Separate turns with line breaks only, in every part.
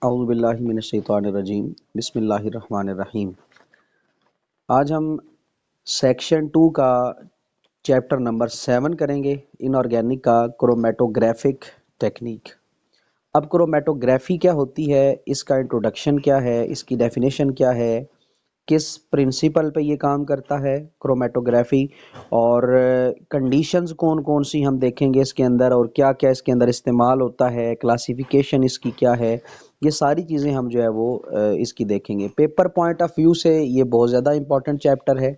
औज़ुबिल्लाहि मिनश्शैतानिर्रजीम बिस्मिल्लाहिर्रहमानिर्रहीम। आज हम सेक्शन 2 का चैप्टर नंबर 7 करेंगे, इनऑर्गेनिक का क्रोमेटोग्राफिक टेक्निक। अब क्रोमेटोग्राफी क्या होती है, इसका इंट्रोडक्शन क्या है, इसकी डेफिनेशन क्या है, किस प्रिंसिपल पे ये काम करता है क्रोमेटोग्राफी, और कंडीशंस कौन कौन सी हम देखेंगे इसके अंदर, और क्या क्या इसके अंदर इस्तेमाल होता है, क्लासिफिकेशन इसकी क्या है, ये सारी चीज़ें हम जो है वो इसकी देखेंगे। पेपर पॉइंट ऑफ व्यू से ये बहुत ज़्यादा इम्पोर्टेंट चैप्टर है,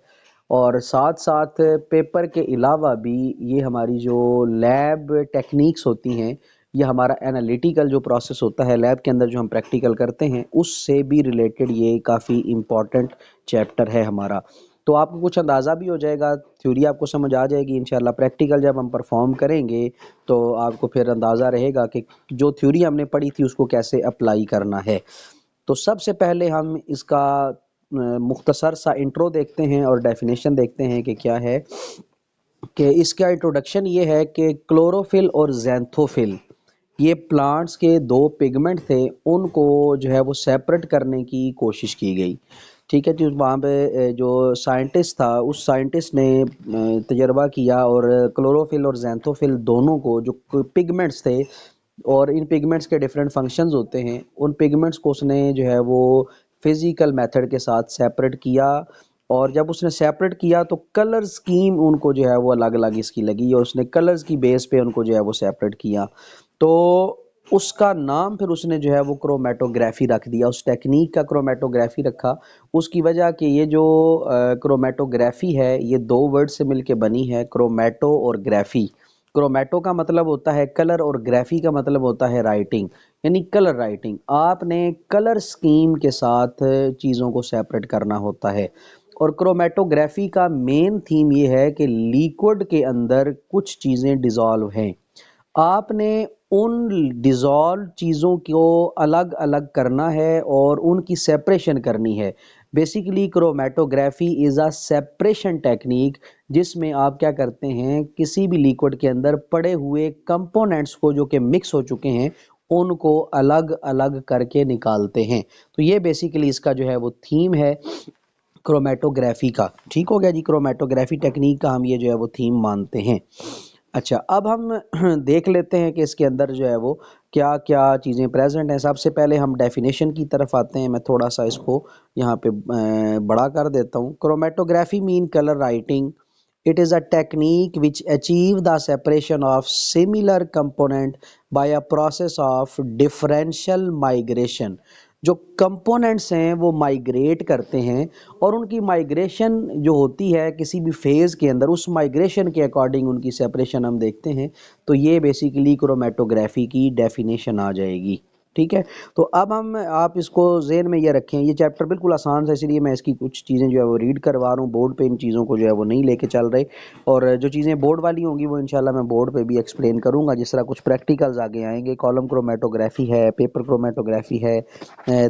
और साथ साथ पेपर के अलावा भी ये हमारी जो लैब टेक्निक्स होती हैं, ये हमारा एनालिटिकल जो प्रोसेस होता है लैब के अंदर जो हम प्रैक्टिकल करते हैं, उससे भी रिलेटेड ये काफ़ी इम्पॉर्टेंट चैप्टर है हमारा। तो आपको कुछ अंदाज़ा भी हो जाएगा, थ्योरी आपको समझ आ जाएगी इंशाल्लाह। प्रैक्टिकल जब हम परफॉर्म करेंगे तो आपको फिर अंदाज़ा रहेगा कि जो थ्योरी हमने पढ़ी थी उसको कैसे अप्लाई करना है। तो सबसे पहले हम इसका मुख्तसर सा इंट्रो देखते हैं और डेफिनेशन देखते हैं कि क्या है। कि इसका इंट्रोडक्शन ये है कि क्लोरोफिल और ज़ैंथोफिल, ये प्लांट्स के दो पिगमेंट थे, उनको जो है वो सेपरेट करने की कोशिश की गई। ठीक है जी। वहाँ पे जो साइंटिस्ट था, उस साइंटिस्ट ने तजर्बा किया और क्लोरोफिल और ज़ैंथोफिल दोनों को, जो पिगमेंट्स थे और इन पिगमेंट्स के डिफरेंट फंक्शंस होते हैं, उन पिगमेंट्स को उसने जो है वो फिज़िकल मेथड के साथ सेपरेट किया। और जब उसने सेपरेट किया तो कलर स्कीम उनको जो है वो अलग अलग इसकी लगी, और उसने कलर्स की बेस पे उनको जो है वो सेपरेट किया। तो उसका नाम फिर उसने जो है वो क्रोमेटोग्राफी रख दिया, उस टेक्निक का क्रोमेटोग्राफी रखा। उसकी वजह कि ये जो क्रोमेटोग्राफी है ये दो वर्ड से मिलके बनी है, क्रोमेटो और ग्राफी। क्रोमेटो का मतलब होता है कलर और ग्राफी का मतलब होता है राइटिंग, यानी कलर राइटिंग। आपने कलर स्कीम के साथ चीज़ों को सेपरेट करना होता है। और क्रोमेटोग्राफी का मेन थीम ये है कि लिक्विड के अंदर कुछ चीज़ें डिज़ोल्व हैं, आपने उन डिज़ोल्व चीज़ों को अलग अलग करना है और उनकी सेपरेशन करनी है। Basically chromatography is a separation technique, जिसमें आप क्या करते हैं, किसी भी लिक्विड के अंदर पड़े हुए कंपोनेंट्स को जो कि मिक्स हो चुके हैं, उनको अलग अलग करके निकालते हैं। तो ये बेसिकली इसका जो है वो थीम है क्रोमेटोग्राफी का। ठीक हो गया जी। क्रोमेटोग्राफी टेक्निक का हम ये जो है वो थीम मानते हैं। अच्छा, अब हम देख लेते हैं कि इसके अंदर जो है वो क्या क्या चीज़ें प्रेजेंट हैं। सबसे पहले हम डेफिनेशन की तरफ आते हैं। मैं थोड़ा सा इसको यहाँ पे बड़ा कर देता हूँ। Chromatography mean colour writing. It is a technique which achieve the separation of similar component by a process of differential migration. जो कंपोनेंट्स हैं वो माइग्रेट करते हैं, और उनकी माइग्रेशन जो होती है किसी भी फेज़ के अंदर, उस माइग्रेशन के अकॉर्डिंग उनकी सेपरेशन हम देखते हैं। तो ये बेसिकली क्रोमेटोग्राफी की डेफिनेशन आ जाएगी। ठीक है। तो अब हम, आप इसको ज़हन में ये रखें, ये चैप्टर बिल्कुल आसान है, इसलिए मैं इसकी कुछ चीज़ें जो है वो रीड करवा रहा हूँ। बोर्ड पे इन चीज़ों को जो है वो नहीं लेके चल रहे, और जो चीज़ें बोर्ड वाली होंगी वो इंशाल्लाह मैं बोर्ड पे भी एक्सप्लेन करूँगा। जिस तरह कुछ प्रैक्टिकल्स आगे आएंगे, कॉलम क्रोमेटोग्राफी है, पेपर क्रोमेटोग्राफी है,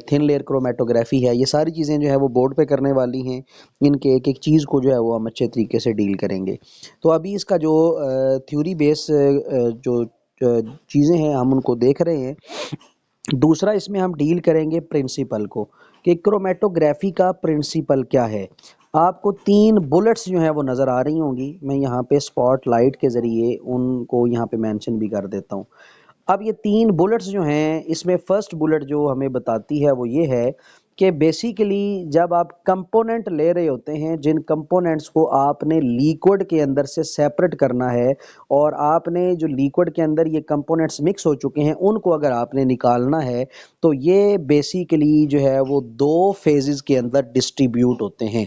थिन लेयर क्रोमेटोग्राफी है, ये सारी चीज़ें जो है वो बोर्ड पे करने वाली हैं। इनके एक एक चीज़ को जो है वो हम अच्छे तरीके से डील करेंगे। तो अभी इसका जो थ्योरी बेस जो चीज़ें हैं हम उनको देख रहे हैं। दूसरा इसमें हम डील करेंगे प्रिंसिपल को, कि क्रोमेटोग्राफी का प्रिंसिपल क्या है। आपको 3 बुलेट्स जो हैं वो नज़र आ रही होंगी, मैं यहाँ पे स्पॉट लाइट के ज़रिए उनको यहाँ पे मेंशन भी कर देता हूँ। अब ये 3 बुलेट्स जो हैं, इसमें फर्स्ट बुलेट जो हमें बताती है वो ये है कि बेसिकली जब आप कंपोनेंट ले रहे होते हैं, जिन कंपोनेंट्स को आपने लिक्विड के अंदर से सेपरेट करना है, और आपने जो लिक्विड के अंदर ये कंपोनेंट्स मिक्स हो चुके हैं उनको अगर आपने निकालना है, तो ये बेसिकली जो है वो 2 फेजेस के अंदर डिस्ट्रीब्यूट होते हैं।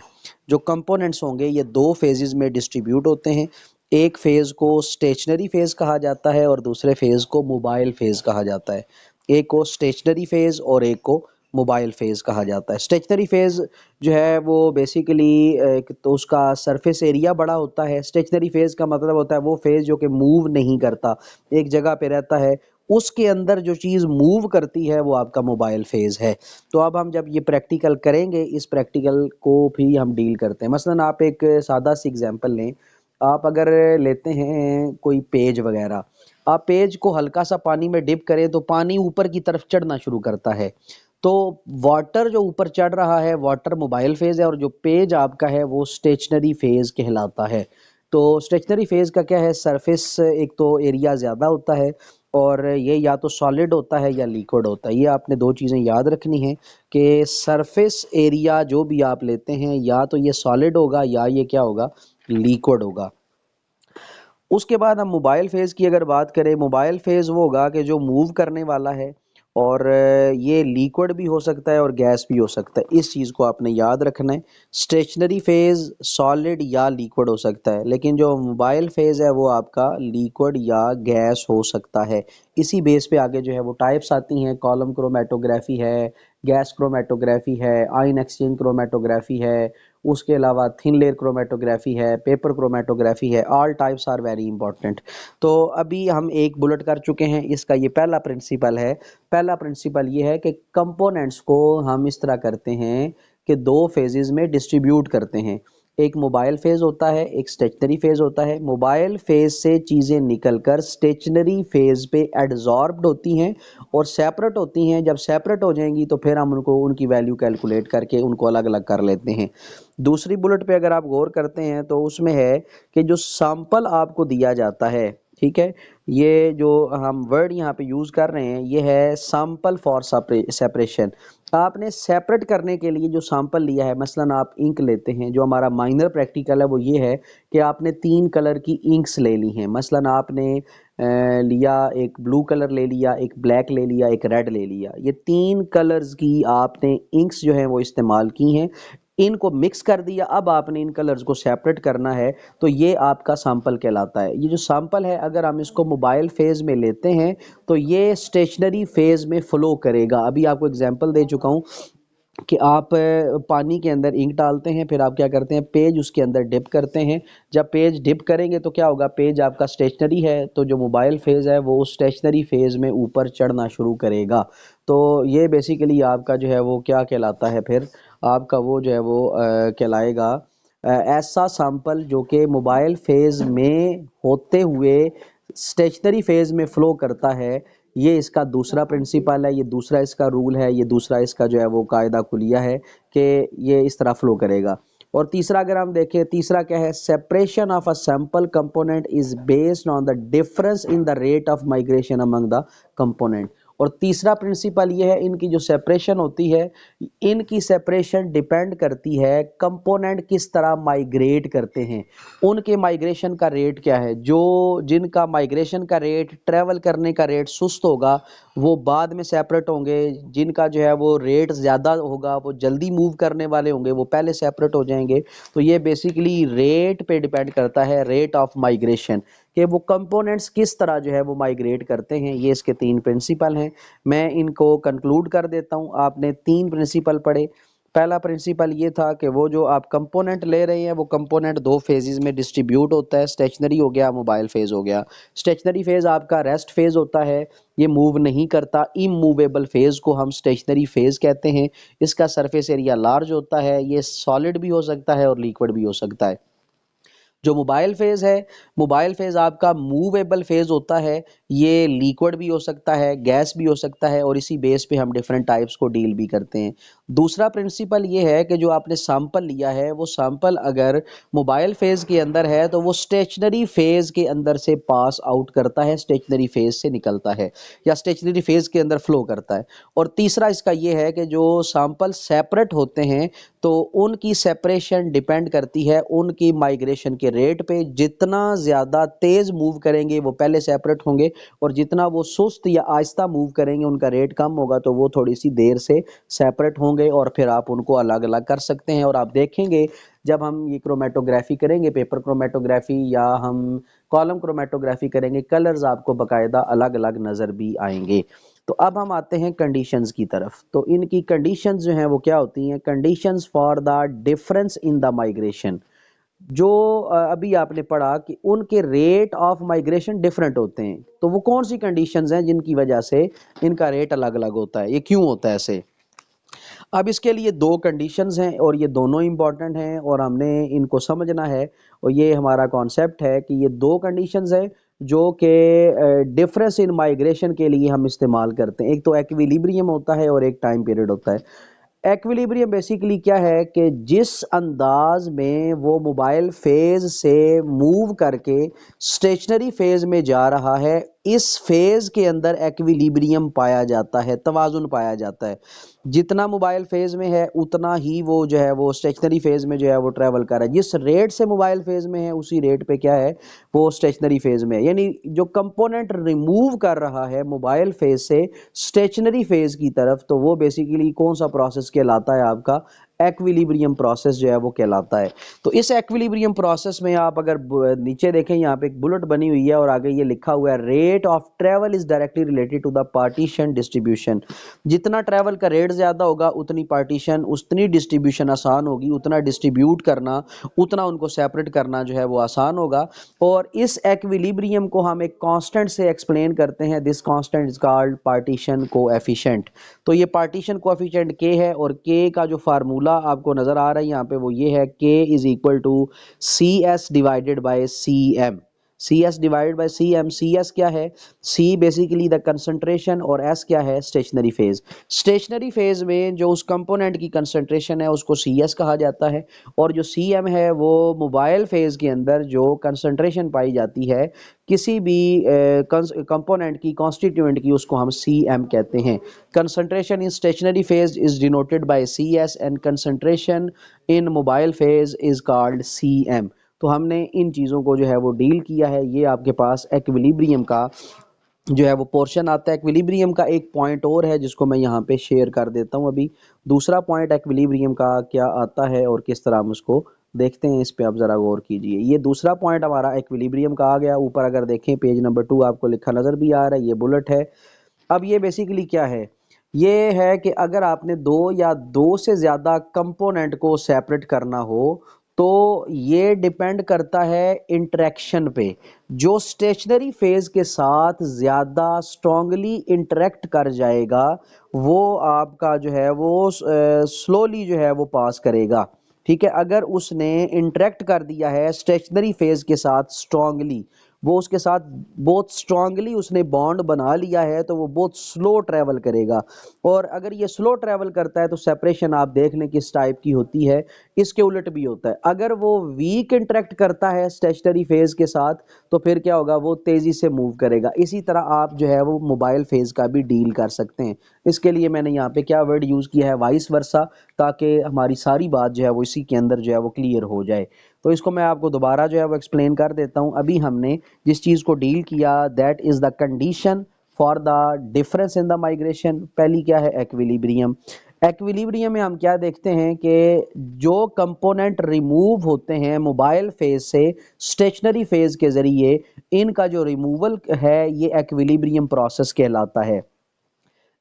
जो कंपोनेंट्स होंगे ये 2 फेजेस में डिस्ट्रीब्यूट होते हैं। एक फेज़ को स्टेशनरी फेज़ कहा जाता है और दूसरे फेज़ को मोबाइल फेज़ कहा जाता है। एक को स्टेशनरी फेज़ और एक को मोबाइल फेज़ कहा जाता है। स्टेशनरी फेज़ जो है वो बेसिकली एक तो उसका सरफेस एरिया बड़ा होता है। स्टेशनरी फेज़ का मतलब होता है वो फेज़ जो कि मूव नहीं करता, एक जगह पे रहता है। उसके अंदर जो चीज़ मूव करती है वो आपका मोबाइल फेज़ है। तो अब हम जब ये प्रैक्टिकल करेंगे, इस प्रैक्टिकल को भी हम डील करते हैं। मसलन आप एक सादा सी एग्ज़ाम्पल लें। आप अगर लेते हैं कोई पेज वगैरह, आप पेज को हल्का सा पानी में डिप करें तो पानी ऊपर की तरफ चढ़ना शुरू करता है। तो वाटर जो ऊपर चढ़ रहा है वाटर मोबाइल फेज है, और जो पेज आपका है वो स्टेशनरी फेज कहलाता है। तो स्टेशनरी फेज का क्या है, सरफेस एक तो एरिया ज़्यादा होता है, और ये या तो सॉलिड होता है या लिक्विड होता है। ये आपने दो चीज़ें याद रखनी है कि सरफेस एरिया जो भी आप लेते हैं या तो ये सॉलिड होगा या ये क्या होगा, लिक्विड होगा। उसके बाद हम मोबाइल फेज़ की अगर बात करें, मोबाइल फेज़ वो होगा कि जो मूव करने वाला है, और ये लिक्विड भी हो सकता है और गैस भी हो सकता है। इस चीज़ को आपने याद रखना है। स्टेशनरी फेज़ सॉलिड या लिक्विड हो सकता है, लेकिन जो मोबाइल फेज़ है वो आपका लिक्विड या गैस हो सकता है। इसी बेस पे आगे जो है वो टाइप्स आती हैं, कॉलम क्रोमेटोग्राफी है, गैस क्रोमेटोग्राफी है, आयन एक्सचेंज क्रोमेटोग्राफी है, उसके अलावा थिन लेयर क्रोमेटोग्राफी है, पेपर क्रोमेटोग्राफी है। All types are very important. तो अभी हम एक बुलेट कर चुके हैं, इसका ये पहला प्रिंसिपल है। पहला प्रिंसिपल ये है कि कंपोनेंट्स को हम इस तरह करते हैं कि दो फेजेस में डिस्ट्रीब्यूट करते हैं। एक मोबाइल फेज होता है, एक स्टेशनरी फेज होता है। मोबाइल फेज से चीज़ें निकलकर स्टेशनरी फेज पे एडजॉर्ब्ड होती हैं और सेपरेट होती हैं। जब सेपरेट हो जाएंगी तो फिर हम उनको उनकी वैल्यू कैलकुलेट करके उनको अलग अलग कर लेते हैं। दूसरी बुलेट पे अगर आप गौर करते हैं तो उसमें है कि जो सैंपल आपको दिया जाता है, ठीक है, ये जो हम वर्ड यहाँ पे यूज कर रहे हैं ये है सैंपल फॉर सेपरेशन। आपने सेपरेट करने के लिए जो सैंपल लिया है, मसलन आप इंक लेते हैं, जो हमारा माइनर प्रैक्टिकल है वो ये है कि आपने 3 कलर की इंक्स ले ली हैं। मसलन आपने लिया, एक ब्लू कलर ले लिया, एक ब्लैक ले लिया, एक रेड ले लिया। ये 3 कलर्स की आपने इंक्स जो है वो इस्तेमाल की हैं, इनको मिक्स कर दिया। अब आपने इन कलर्स को सेपरेट करना है, तो ये आपका सैंपल कहलाता है। ये जो सैंपल है अगर हम इसको मोबाइल फेज में लेते हैं तो ये स्टेशनरी फेज में फ्लो करेगा। अभी आपको एग्जांपल दे चुका हूँ कि आप पानी के अंदर इंक डालते हैं, फिर आप क्या करते हैं, पेज उसके अंदर डिप करते हैं। जब पेज डिप करेंगे तो क्या होगा, पेज आपका स्टेशनरी है, तो जो मोबाइल फेज है वो स्टेशनरी फेज में ऊपर चढ़ना शुरू करेगा। तो ये बेसिकली आपका जो है वो क्या कहलाता है, फिर आपका वो जो है वो कहलाएगा ऐसा सैंपल जो कि मोबाइल फेज में होते हुए स्टेशनरी फेज में फ्लो करता है। ये इसका दूसरा प्रिंसिपल है, ये दूसरा इसका रूल है, ये दूसरा इसका जो है वो कायदा कुलिया है कि ये इस तरह फ्लो करेगा। और तीसरा अगर हम देखें, तीसरा क्या है, separation of a sample component is based on the difference in the rate of migration among the component. और तीसरा प्रिंसिपल ये है, इनकी जो सेपरेशन होती है, इनकी सेपरेशन डिपेंड करती है कंपोनेंट किस तरह माइग्रेट करते हैं, उनके माइग्रेशन का रेट क्या है। जो जिनका माइग्रेशन का रेट, ट्रैवल करने का रेट सुस्त होगा वो बाद में सेपरेट होंगे, जिनका जो है वो रेट ज़्यादा होगा वो जल्दी मूव करने वाले होंगे वो पहले सेपरेट हो जाएंगे। तो ये बेसिकली रेट पे डिपेंड करता है, रेट ऑफ माइग्रेशन, कि वो कंपोनेंट्स किस तरह जो है वो माइग्रेट करते हैं। ये इसके 3 प्रिंसिपल हैं। मैं इनको कंक्लूड कर देता हूँ। आपने 3 प्रिंसिपल पढ़े। पहला प्रिंसिपल ये था कि वो जो आप कंपोनेंट ले रहे हैं वो कंपोनेंट 2 फेजेस में डिस्ट्रीब्यूट होता है, स्टेशनरी हो गया, मोबाइल फेज हो गया। स्टेशनरी फेज आपका रेस्ट फेज होता है, ये मूव नहीं करता। इमूवेबल फेज को हम स्टेशनरी फेज कहते हैं। इसका सरफेस एरिया लार्ज होता है, ये सॉलिड भी हो सकता है और लिक्विड भी हो सकता है। जो मोबाइल फेज है, मोबाइल फेज आपका मूवेबल फेज होता है, ये लिक्विड भी हो सकता है, गैस भी हो सकता है, और इसी बेस पे हम डिफरेंट टाइप्स को डील भी करते हैं। दूसरा प्रिंसिपल ये है कि जो आपने सैंपल लिया है वो सैंपल अगर मोबाइल फेज के अंदर है तो वो स्टेशनरी फेज के अंदर से पास आउट करता है, स्टेशनरी फेज से निकलता है या स्टेशनरी फेज के अंदर फ्लो करता है। और तीसरा इसका ये है कि जो सैंपल सेपरेट होते हैं तो उनकी सेपरेशन डिपेंड करती है उनकी माइग्रेशन के रेट पे। जितना ज़्यादा तेज़ मूव करेंगे वो पहले सेपरेट होंगे, और जितना वो सुस्त या आहिस्ता मूव करेंगे उनका रेट कम होगा तो वो थोड़ी सी देर से सेपरेट होंगे, और फिर आप उनको अलग अलग कर सकते हैं। और आप देखेंगे जब हम ये क्रोमेटोग्राफी करेंगे, पेपर क्रोमेटोग्राफी या हम कॉलम क्रोमेटोग्राफी करेंगे, कलर्स आपको बाकायदा अलग अलग नज़र भी आएंगे। तो अब हम आते हैं कंडीशंस की तरफ। तो इनकी कंडीशंस जो हैं वो क्या होती हैं, conditions for the difference in the migration. जो अभी आपने पढ़ा कि उनके रेट ऑफ माइग्रेशन डिफरेंट होते हैं, तो वो कौन सी कंडीशंस हैं जिनकी वजह से इनका रेट अलग अलग होता है, ये क्यों होता है ऐसे। अब इसके लिए 2 कंडीशंस हैं और ये दोनों इंपॉर्टेंट हैं और हमने इनको समझना है। और ये हमारा कॉन्सेप्ट है कि ये 2 कंडीशंस हैं जो कि डिफरेंस इन माइग्रेशन के लिए हम इस्तेमाल करते हैं। एक तो एक्विलिब्रियम होता है और एक टाइम पीरियड होता है। एक्विलिब्रियम बेसिकली क्या है कि जिस अंदाज में वो मोबाइल फेज से मूव करके स्टेशनरी फेज में जा रहा है, इस फेज के अंदर एक्विलिब्रियम पाया जाता है, तवाजुन पाया जाता है। जितना मोबाइल फेज में है उतना ही वो जो है वो स्टेशनरी फेज में जो है वो ट्रेवल कर रहा है। जिस रेट से मोबाइल फेज में है उसी रेट पे क्या है वो स्टेशनरी फेज में है। यानी जो कंपोनेंट रिमूव कर रहा है मोबाइल फेज से स्टेशनरी फेज की तरफ, तो वो बेसिकली कौन सा प्रोसेस कहलाता है आपका एक्विलिब्रियम प्रोसेस जो है वो कहलाता है। तो इस एक्विलिब्रियम प्रोसेस में आप अगर नीचे देखें यहाँ पे एक बुलेट बनी हुई है और आगे ये लिखा हुआ है rate of travel is directly related to the partition distribution. जितना ट्रेवल का रेट ज्यादा होगा उतनी पार्टीशन उतनी डिस्ट्रीब्यूशन आसान होगी, उतना डिस्ट्रीब्यूट करना उतना उनको सेपरेट करना जो है वो आसान होगा। और इस एक्विलिब्रियम को हम एक कांस्टेंट से एक्सप्लेन करते हैं। This constant is called partition coefficient. तो ये पार्टीशन कोएफिशिएंट के है और के का जो फार्मूला आपको नजर आ रहा है यहाँ पे वो ये है K is equal to C S divided by C M. C S divided by C M. C S क्या है? सी बेसिकली द कंसंट्रेशन और एस क्या है? Stationary phase. स्टेशनरी फेज में जो उस कंपोनेंट की कंसंट्रेशन है उसको सी एस कहा जाता है और जो सी एम है वो मोबाइल फेज के अंदर जो कंसंट्रेशन पाई जाती है किसी भी कंपोनेंट की कॉन्स्टिट्यूएंट की, उसको हम सी एम कहते हैं। Concentration in stationary phase is denoted by C S and concentration in mobile phase is called C M. तो हमने इन चीज़ों को जो है वो डील किया है। ये आपके पास एक्विलिब्रियम का जो है वो पोर्शन आता है। एक्विलिब्रियम का एक पॉइंट और है जिसको मैं यहाँ पे शेयर कर देता हूँ। अभी दूसरा पॉइंट एक्विलिब्रियम का क्या आता है और किस तरह हम उसको देखते हैं, इस पे आप ज़रा गौर कीजिए। ये दूसरा पॉइंट हमारा एक्विलिब्रियम का आ गया। ऊपर अगर देखें पेज नंबर 2 आपको लिखा नज़र भी आ रहा है, ये बुलेट है। अब ये बेसिकली क्या है? ये है कि अगर आपने दो या दो से ज़्यादा कंपोनेंट को सेपरेट करना हो तो ये डिपेंड करता है इंटरेक्शन पे। जो स्टेशनरी फेज के साथ ज़्यादा स्ट्रांगली इंटरेक्ट कर जाएगा वो आपका जो है वो स्लोली जो है वो पास करेगा। ठीक है, अगर उसने इंटरेक्ट कर दिया है स्टेशनरी फेज के साथ स्ट्रांगली, वो उसके साथ बहुत स्ट्रांगली उसने बॉन्ड बना लिया है तो वो बहुत स्लो ट्रैवल करेगा। और अगर ये स्लो ट्रैवल करता है तो सेपरेशन आप देख लें किस टाइप की होती है। इसके उलट भी होता है, अगर वो वीक इंटरेक्ट करता है स्टेशनरी फेज के साथ तो फिर क्या होगा, वो तेजी से मूव करेगा। इसी तरह आप जो है वो मोबाइल फेज का भी डील कर सकते हैं। इसके लिए मैंने यहाँ पे क्या वर्ड यूज किया है, वाइस वर्सा, ताकि हमारी सारी बात जो है वो इसी के अंदर जो है वो क्लियर हो जाए। तो इसको मैं आपको दोबारा जो है वो एक्सप्लेन कर देता हूँ। अभी हमने जिस चीज़ को डील किया that is the condition for the difference in the migration. पहली क्या है? एक्विलिब्रियम। एक्विलिब्रियम में हम क्या देखते हैं कि जो कंपोनेंट रिमूव होते हैं मोबाइल फेज से स्टेशनरी फेज के जरिए, इनका जो रिमूवल है ये एक्विलिब्रियम प्रोसेस कहलाता है।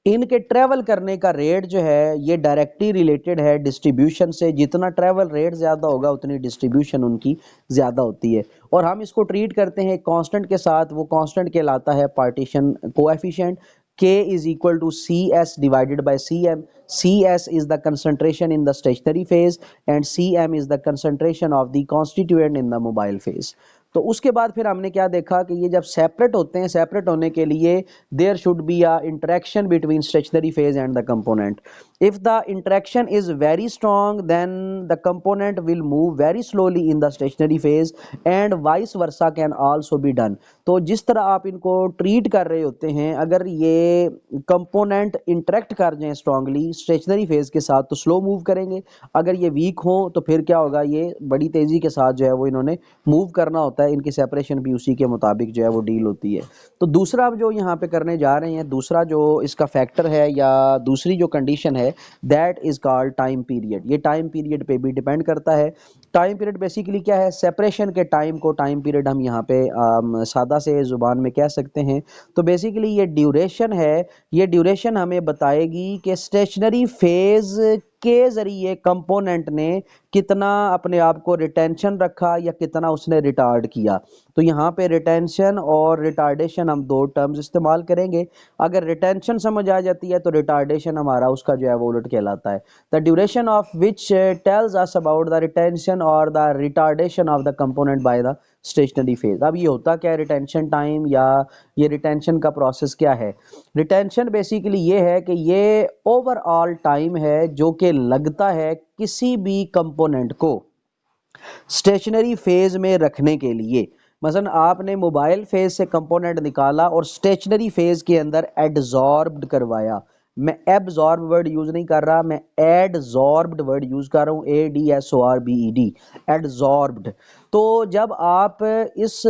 इनके ट्रेवल करने का रेट जो है ये डायरेक्टली रिलेटेड है डिस्ट्रीब्यूशन से। जितना ट्रेवल रेट ज़्यादा होगा उतनी डिस्ट्रीब्यूशन उनकी ज़्यादा होती है। और हम इसको ट्रीट करते हैं कांस्टेंट के साथ। वो कांस्टेंट कहलाता है partition coefficient. K is equal to CS divided by CM. CS is the concentration in the stationary phase and CM is the concentration of the constituent in the mobile phase. तो उसके बाद फिर हमने क्या देखा कि ये जब सेपरेट होते हैं, सेपरेट होने के लिए there should be a interaction between stationary phase and the component. If the interaction is very strong then the component will move very slowly in the stationary phase and vice versa can also be done. तो जिस तरह आप इनको treat कर रहे होते हैं, अगर ये कंपोनेंट इंटरेक्ट कर जाएं स्ट्रांगली स्टेशनरी फेज के साथ तो स्लो मूव करेंगे। अगर ये वीक हो तो फिर क्या होगा, ये बड़ी तेजी के साथ जो है वो इन्होंने मूव करना होता है। इनकी सेपरेशन भी उसी के मुताबिक जो है वो डील होती है। तो दूसरा अब जो यहाँ पे करने जा रहे हैं, दूसरा जो इसका फैक्टर है या दूसरी जो कंडीशन है that is called time period. ये टाइम पीरियड पे भी डिपेंड करता है। टाइम पीरियड बेसिकली क्या है? सेपरेशन के टाइम को टाइम पीरियड हम यहाँ पे सादा से जुबान में कह सकते हैं। तो बेसिकली ये ड्यूरेशन है, ये ड्यूरेशन हमें बताएगी कि स्टेशनरी फेज के जरिए कंपोनेंट ने कितना अपने आप को रिटेंशन रखा या कितना उसने रिटार्ड किया। तो यहाँ पे रिटेंशन और रिटार्डेशन हम दो टर्म्स इस्तेमाल करेंगे। अगर रिटेंशन समझ आ जाती है तो रिटार्डेशन हमारा उसका जो है वो उलट कहलाता है। The duration of which tells us about the retention और the retardation of the component by the stationary phase. अब ये होता क्या है रिटेंशन टाइम, या ये रिटेंशन का प्रोसेस क्या है? रिटेंशन बेसिकली ये है कि ये ओवरऑल टाइम है जो कि लगता है किसी भी कंपोनेंट को स्टेशनरी फेज में रखने के लिए। मसलन आपने मोबाइल फेज से कंपोनेंट निकाला और स्टेशनरी फेज के अंदर एडजॉर्ब्ड करवाया। मैं एब्जॉर्ब वर्ड यूज नहीं कर रहा, मैं एडजॉर्ब्ड वर्ड यूज कर रहा हूं, ADSORBED, एडजॉर्ब्ड। तो जब आप इस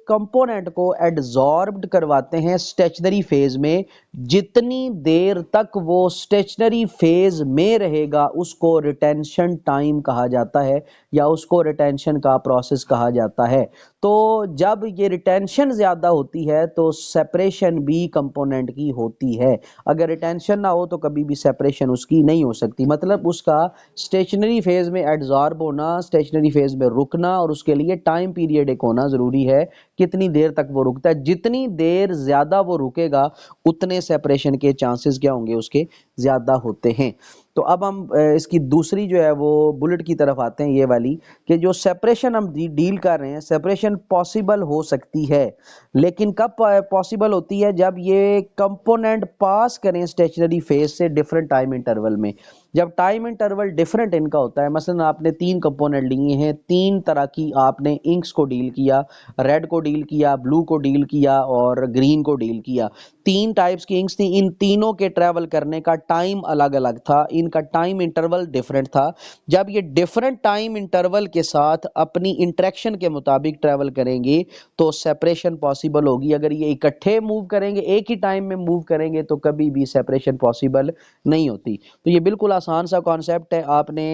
कंपोनेंट को एडजॉर्ब्ड करवाते हैं स्टेशनरी फेज में, जितनी देर तक वो स्टेशनरी फेज में रहेगा उसको रिटेंशन टाइम कहा जाता है, या उसको रिटेंशन का प्रोसेस कहा जाता है। तो जब ये रिटेंशन ज्यादा होती है तो सेपरेशन भी कंपोनेंट की होती है। अगर रिटेंशन ना हो तो कभी भी सेपरेशन उसकी नहीं हो सकती। मतलब उसका स्टेशनरी फेज में एडजॉर्ब होना, स्टेशनरी फेज में रुकना, और उसके लिए टाइम पीरियड एक होना जरूरी है, कितनी देर तक वो रुकता है। जितनी देर ज्यादा वो रुकेगा उतने सेपरेशन के चांसेस क्या होंगे, उसके ज्यादा होते हैं। तो अब हम इसकी दूसरी जो है वो बुलेट की तरफ आते हैं, ये वाली, कि जो सेपरेशन हम डील कर रहे हैं, सेपरेशन पॉसिबल हो सकती है, लेकिन कब पॉसिबल होती है? जब ये कंपोनेंट पास करें स्टेशनरी फेज से डिफरेंट टाइम इंटरवल में। जब टाइम इंटरवल डिफरेंट इनका होता है, मसलन आपने 3 कंपोनेंट लिए हैं, 3 तरह की आपने इंक्स को डील किया, रेड को डील किया, ब्लू को डील किया और ग्रीन को डील किया। 3 टाइप्स की इंक्स थी, इन तीनों के ट्रैवल करने का टाइम अलग अलग था, इनका टाइम इंटरवल डिफरेंट था। जब ये डिफरेंट टाइम इंटरवल के साथ अपनी इंटरेक्शन के मुताबिक ट्रैवल करेंगे तो सेपरेशन पॉसिबल होगी। अगर ये इकट्ठे मूव करेंगे, एक ही टाइम में मूव करेंगे, तो कभी भी सेपरेशन पॉसिबल नहीं होती। तो ये बिल्कुल आसान सा कॉन्सेप्ट है। आपने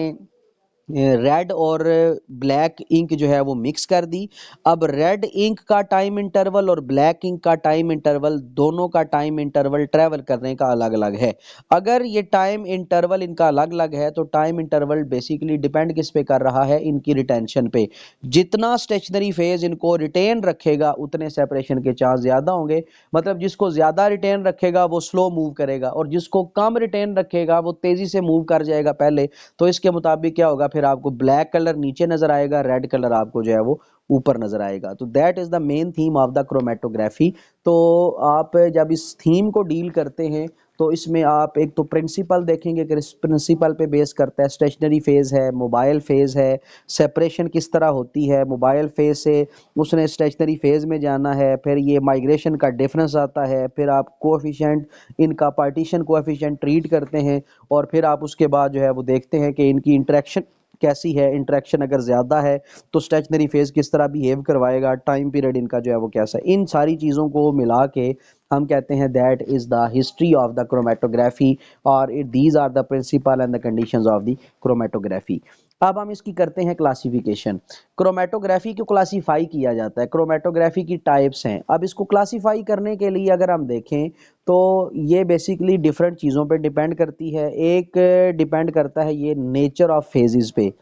रेड और ब्लैक इंक जो है वो मिक्स कर दी। अब रेड इंक का टाइम इंटरवल और ब्लैक इंक का टाइम इंटरवल, दोनों का टाइम इंटरवल ट्रेवल करने का अलग अलग है। अगर ये टाइम इंटरवल इनका अलग अलग है तो टाइम इंटरवल बेसिकली डिपेंड किस पे कर रहा है? इनकी रिटेंशन पे। जितना स्टेशनरी फेज इनको रिटेन रखेगा उतने सेपरेशन के चांस ज्यादा होंगे। मतलब जिसको ज्यादा रिटेन रखेगा वो स्लो मूव करेगा, और जिसको कम रिटेन रखेगा वो तेजी से मूव कर जाएगा पहले। तो इसके मुताबिक क्या होगा? फिर आपको ब्लैक कलर नीचे नजर आएगा, रेड कलर आपको जो है वो ऊपर नजर आएगा। तो that is the main theme of the chromatography. तो आप जब इस थीम को डील करते हैं तो इसमें आप एक तो प्रिंसिपल देखेंगे कि इस प्रिंसिपल पे बेस करता है। स्टेशनरी फेज है, मोबाइल फेज है, सेपरेशन किस तरह होती है, मोबाइल फेज से उसने स्टेशनरी फेज में जाना है, फिर ये माइग्रेशन का डिफरेंस आता है, फिर आप कोएफिशिएंट, इनका पार्टीशन कोएफिशिएंट ट्रीट करते हैं, और फिर आप उसके बाद जो है वो देखते हैं कि इनकी इंटरेक्शन कैसी है। इंटरेक्शन अगर ज्यादा है तो स्टेशनरी फेज किस तरह बिहेव करवाएगा, टाइम पीरियड इनका जो है वो कैसा है। इन सारी चीजों को मिला के हम कहते हैं that is the history of the chromatography, और these are the principle and the conditions of the chromatography. अब हम इसकी करते हैं क्लासिफिकेशन। क्रोमेटोग्राफी को क्लासीफाई किया जाता है, क्रोमेटोग्राफी की टाइप्स हैं। अब इसको क्लासीफाई करने के लिए अगर हम देखें तो ये बेसिकली डिफरेंट चीज़ों पे डिपेंड करती है। एक डिपेंड करता है ये नेचर ऑफ फेजेस पे।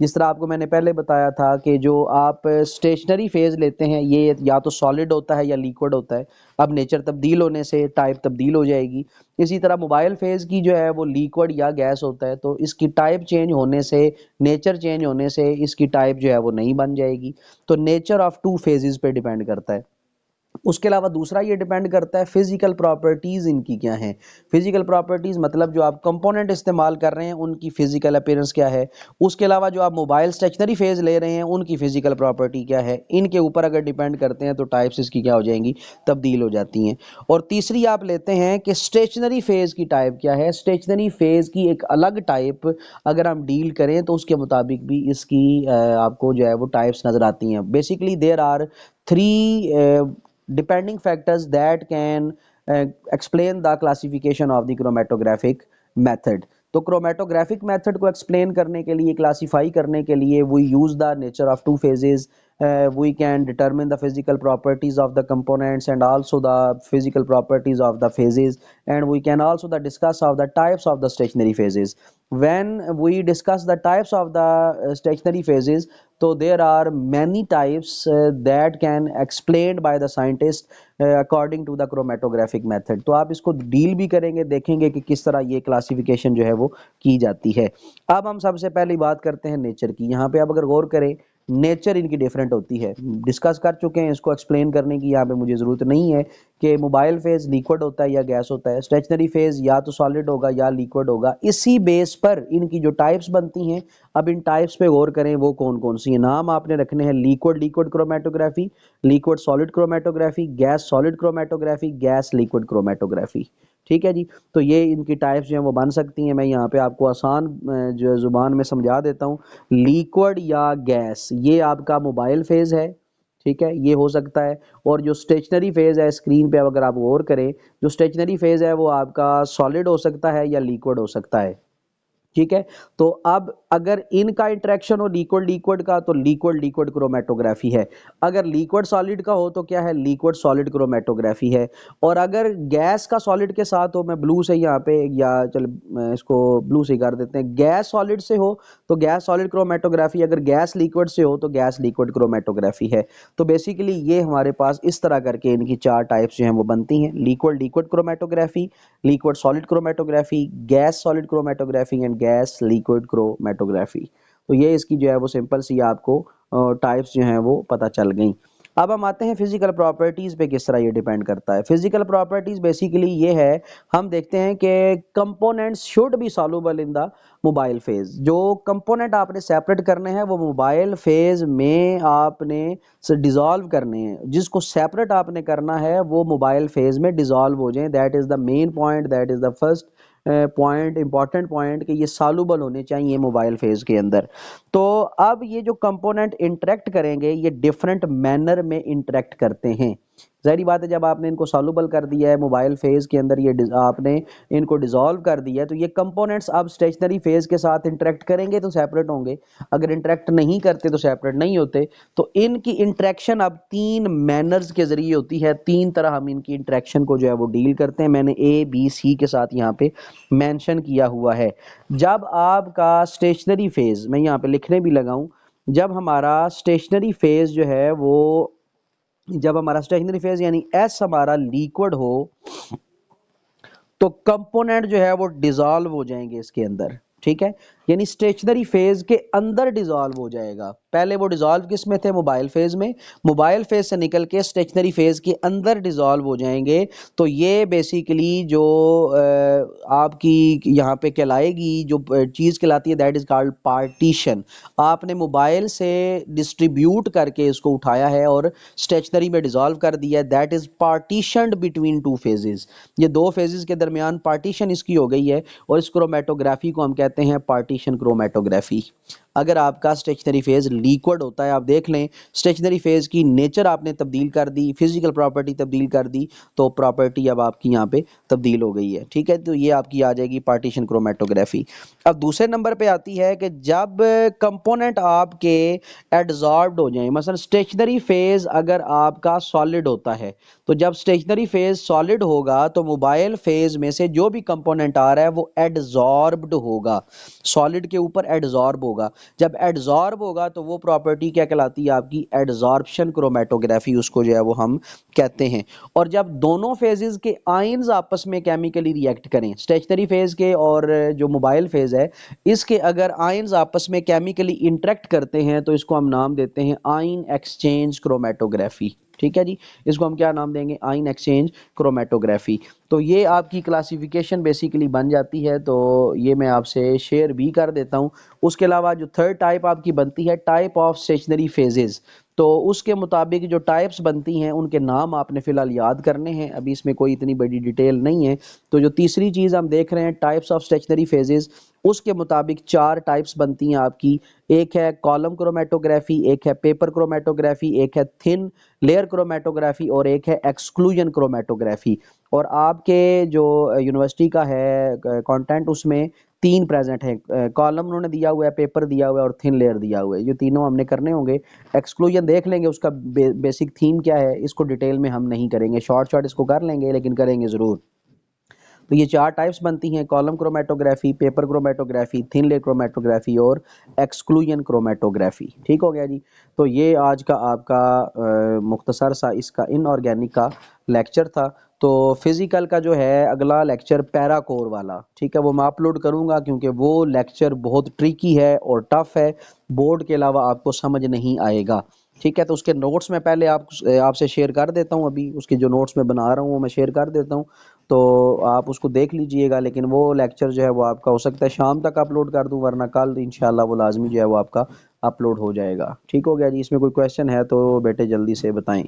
जिस तरह आपको मैंने पहले बताया था कि जो आप स्टेशनरी फेज लेते हैं ये या तो सॉलिड होता है या लिक्विड होता है। अब नेचर तब्दील होने से टाइप तब्दील हो जाएगी। इसी तरह मोबाइल फेज की जो है वो लिक्विड या गैस होता है, तो इसकी टाइप चेंज होने से, नेचर चेंज होने से इसकी टाइप जो है वो नहीं बन जाएगी। तो नेचर ऑफ टू फेजेस पे डिपेंड करता है। उसके अलावा दूसरा ये डिपेंड करता है फिजिकल प्रॉपर्टीज इनकी क्या हैं। फिजिकल प्रॉपर्टीज मतलब जो आप कंपोनेंट इस्तेमाल कर रहे हैं उनकी फिजिकल अपीयरेंस क्या है। उसके अलावा जो आप मोबाइल स्टेशनरी फेज ले रहे हैं उनकी फिजिकल प्रॉपर्टी क्या है। इनके ऊपर अगर डिपेंड करते हैं तो टाइप्स इसकी क्या हो जाएंगी? तब्दील हो जाती हैं। और तीसरी आप लेते हैं कि स्टेशनरी फेज की टाइप क्या है। स्टेशनरी फेज की एक अलग टाइप अगर हम डील करें तो उसके मुताबिक भी इसकी आपको जो है वो टाइप्स नजर आती हैं। Basically there are 3 depending factors that can explain the classification of the chromatographic method। तो क्रोमेटोग्राफिक मेथड को एक्सप्लेन करने के लिए, क्लासीफाई करने के लिए, we use the nature of two phases, we can determine the physical properties of the components and also the physical properties of the phases, and we can also the discuss of the types of the stationary phases. When we discuss the types of the stationary phases, so there are many types that can explained by the scientist according to the chromatographic method। तो आप इसको deal भी करेंगे, देखेंगे कि किस तरह ये क्लासिफिकेशन जो है वो की जाती है। अब हम सबसे पहली बात करते हैं नेचर की। यहाँ पे आप अगर गौर करें नेचर इनकी डिफरेंट होती है, डिस्कस कर चुके हैं, इसको एक्सप्लेन करने की यहाँ पे मुझे ज़रूरत नहीं है कि मोबाइल फेज़ लिक्विड होता है या गैस होता है, स्टेशनरी फेज़ या तो सॉलिड होगा या लिक्विड होगा। इसी बेस पर इनकी जो टाइप्स बनती हैं, अब इन टाइप्स पे गौर करें वो कौन कौन सी हैं। नाम आपने रखने हैं liquid liquid chromatography, liquid solid chromatography, gas solid chromatography, gas liquid chromatography. ठीक है जी। तो ये इनकी टाइप्स जो हैं वो बन सकती हैं। मैं यहाँ पे आपको आसान जो ज़ुबान में समझा देता हूँ। लिक्विड या गैस ये आपका मोबाइल फेज़ है, ठीक है, ये हो सकता है। और जो स्टेशनरी फेज़ है, स्क्रीन पे अगर आप गौर करें, जो स्टेशनरी फेज़ है वो आपका सॉलिड हो सकता है या लिक्विड हो सकता है। ठीक है। तो अब अगर इनका इंटरेक्शन हो लिक्विड लिक्विड का तो लिक्विड लिक्विड क्रोमेटोग्राफी है। अगर लिक्विड सॉलिड का हो तो क्या है, लिक्विड सॉलिड क्रोमेटोग्राफी है। और अगर गैस का सॉलिड के साथ हो, मैं ब्लू से यहाँ पे, या चल मैं इसको ब्लू से कर देते हैं, गैस सॉलिड से हो तो गैस सॉलिड क्रोमेटोग्राफी, अगर गैस लिक्विड से हो तो गैस लिक्विड क्रोमेटोग्राफी है। तो बेसिकली ये हमारे पास इस तरह करके इनकी चार टाइप्स जो हैं वो बनती हैं, liquid liquid chromatography, liquid solid chromatography, gas solid chromatography and gas liquid chromatography. तो ये इसकी जो है वो सिंपल सी आपको टाइप्स जो हैं वो पता चल गई। अब हम आते हैं फिजिकल प्रॉपर्टीज पे, किस तरह ये डिपेंड करता है। फिजिकल प्रॉपर्टीज बेसिकली ये है, हम देखते हैं कि components should be soluble in the mobile phase. जो कंपोनेंट आपने सेपरेट करने हैं वो मोबाइल फेज में आपने डिजॉल्व करने हैं, जिसको सेपरेट आपने करना है वो मोबाइल फेज में डिजॉल्व हो जाए। That is the main point, that is the first point, important point, कि ये सॉल्युबल होने चाहिए मोबाइल फेज के अंदर। तो अब ये जो कंपोनेंट इंटरेक्ट करेंगे ये डिफरेंट मैनर में इंटरेक्ट करते हैं। जाहिर बात है, जब आपने इनको सॉल्युबल कर दिया है मोबाइल फेज के अंदर, ये आपने इनको डिसॉल्व कर दिया है, तो ये कंपोनेंट्स अब स्टेशनरी फेज के साथ इंटरेक्ट करेंगे तो सेपरेट होंगे, अगर इंटरेक्ट नहीं करते तो सेपरेट नहीं होते। तो इनकी इंटरेक्शन अब तीन मैनर्स के जरिए होती है, तीन तरह हम इनकी इंटरेक्शन को जो है वो डील करते हैं। मैंने ए बी सी के साथ यहाँ पे मेंशन किया हुआ है। जब आपका स्टेशनरी फेज, मैं यहाँ पे लिखने भी लगाऊं, जब हमारा स्टेशनरी फेज जो है वो, जब हमारा स्टेशनरी फेज यानी एस हमारा लिक्विड हो, तो कंपोनेंट जो है वो डिसॉल्व हो जाएंगे इसके अंदर। ठीक है, यानी स्टेशनरी फेज के अंदर डिसॉल्व हो जाएगा। पहले वो डिसॉल्व किस में थे, मोबाइल फेज में, मोबाइल फेज से निकल के स्टेशनरी फेज के अंदर डिसॉल्व हो जाएंगे। तो ये बेसिकली जो आपकी यहाँ पे कहलाएगी, जो चीज़ कहलाती है, दैट इज कॉल्ड पार्टीशन। आपने मोबाइल से डिस्ट्रीब्यूट करके इसको उठाया है और स्टेशनरी में डिसॉल्व कर दिया है, that is partitioned between two phases. ये दो फेजेस के दरमियान पार्टीशन इसकी हो गई है, और इस क्रोमेटोग्राफी को हम कहते हैं पार्टीशन क्रोमेटोग्राफी। अगर आपका स्टेशनरी फेज लिक्विड होता है, आप देख लें स्टेशनरी फेज की नेचर आपने तब्दील कर दी, फिजिकल प्रॉपर्टी तब्दील कर दी, तो प्रॉपर्टी अब आपकी यहाँ पे तब्दील हो गई है। ठीक है, तो ये आपकी आ जाएगी पार्टीशन क्रोमेटोग्राफी। अब दूसरे नंबर पे आती है कि जब कंपोनेंट आपके एडजॉर्ब्ड हो जाए, मसलन स्टेशनरी फेज अगर आपका सॉलिड होता है, तो जब स्टेशनरी फेज सॉलिड होगा तो मोबाइल फेज में से जो भी कंपोनेंट आ रहा है वो एडजॉर्ब्ड होगा, सॉलिड के ऊपर एडजॉर्ब होगा। जब एडजॉर्ब होगा तो वो प्रॉपर्टी क्या कहलाती है आपकी, एडजॉर्प्शन क्रोमेटोग्राफी, उसको जो है वो हम कहते हैं। और जब दोनों फेजेस के आयंस आपस में केमिकली रिएक्ट करें, स्टेशनरी फेज के और जो मोबाइल फेज है इसके अगर आयंस आपस में केमिकली इंटरेक्ट करते हैं, तो इसको हम नाम देते हैं आयन एक्सचेंज क्रोमेटोग्राफी। ठीक है जी, इसको हम क्या नाम देंगे, आयन एक्सचेंज क्रोमेटोग्राफी। तो ये आपकी क्लासिफिकेशन बेसिकली बन जाती है, तो ये मैं आपसे शेयर भी कर देता हूँ। उसके अलावा जो थर्ड टाइप आपकी बनती है, टाइप ऑफ स्टेशनरी फेजेस, तो उसके मुताबिक जो टाइप्स बनती हैं उनके नाम आपने फिलहाल याद करने हैं, अभी इसमें कोई इतनी बड़ी डिटेल नहीं है। तो जो तीसरी चीज़ हम देख रहे हैं, टाइप्स ऑफ स्टेशनरी फेजेस, उसके मुताबिक चार टाइप्स बनती हैं आपकी। एक है कॉलम क्रोमेटोग्राफी, एक है पेपर क्रोमेटोग्राफी, एक है थिन लेयर क्रोमेटोग्राफी, और एक है एक्सक्लूजन क्रोमेटोग्राफी। और आपके जो यूनिवर्सिटी का है कंटेंट, उसमें तीन प्रेजेंट है, कॉलम उन्होंने दिया हुआ है, पेपर दिया हुआ है, और थिन लेयर दिया हुआ है। ये तीनों हमने करने होंगे। एक्सक्लूजन देख लेंगे उसका बेसिक थीम क्या है, इसको डिटेल में हम नहीं करेंगे, शॉर्ट शॉर्ट इसको कर लेंगे लेकिन करेंगे ज़रूर। तो ये 4 टाइप्स बनती हैं, column chromatography, paper chromatography, thin layer chromatography और एक्सक्लूजन क्रोमेटोग्राफी। ठीक हो गया जी। तो ये आज का आपका मुख्तसर सा इसका इनऑर्गेनिक का लेक्चर था। तो फिजिकल का जो है अगला लेक्चर पैराकोर वाला, ठीक है, वो मैं अपलोड करूंगा क्योंकि वो लेक्चर बहुत ट्रिकी है और टफ है, बोर्ड के अलावा आपको समझ नहीं आएगा। ठीक है, तो उसके नोट्स मैं पहले आपसे शेयर कर देता हूँ, अभी उसके जो नोट्स मैं बना रहा हूँ वो मैं शेयर कर देता हूँ, तो आप उसको देख लीजिएगा। लेकिन वो लेक्चर जो है वो आपका हो सकता है शाम तक अपलोड कर दूँ, वरना कल इंशाल्लाह वो लाजमी जो है वो आपका अपलोड हो जाएगा। ठीक हो गया जी। इसमें कोई क्वेश्चन है तो बेटे जल्दी से बताएं।